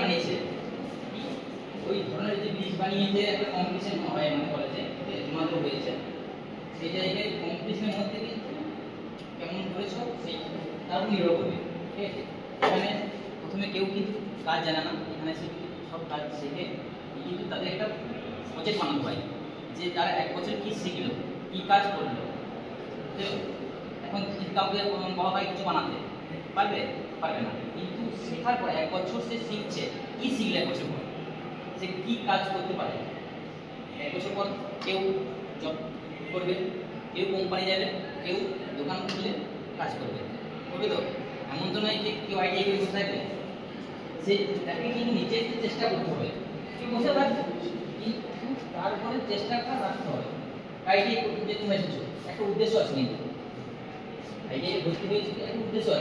বানিয়েছে ওই ধরনের যে ব্রিজ বানিয়ে যে একটা কম্পিটিশন হয় মানে কলেজে তোমাদের হয়েছে সেই জায়গায় কম্পিটিশনের মধ্যে কিন্তু কেমন করেছো সেই তার উপর নির্ভর করবে। ঠিক আছে, এখানে প্রথমে কেউ কিন্তু কাজ জানে না, এখানে সে সব কাজ শিখে কিন্তু তাদের একটা প্রজেক্ট বানাতে হয় যে তারা এক বছর কী শিখলো, কী কাজ করলো। তো এখন কাউকে বলা হয় কিছু বানাতে পারবে পারবে না, কিন্তু শেখার পর এক বছর সে শিখছে কী শিখলে এক বছর পর সে কী কাজ করতে পারে। এক বছর পর কেউ জব করবে, কেউ কোম্পানি যাবে, কেউ দোকান খুললে কাজ করবে, করবে তো এমন তো নয় যে কেউ আইডিয়া করে বসে থাকবে। সে তাকে কিন্তু নিজে একটু চেষ্টা করতে হবে, কেউ বসে থাকবে কিন্তু তারপরে চেষ্টাটা রাখতে হবে। আইডিয়া যে তুমি এসেছো একটা উদ্দেশ্য আছে, কিন্তু আইডিয়া ভর্তি হয়েছে একটা উদ্দেশ্য আছে।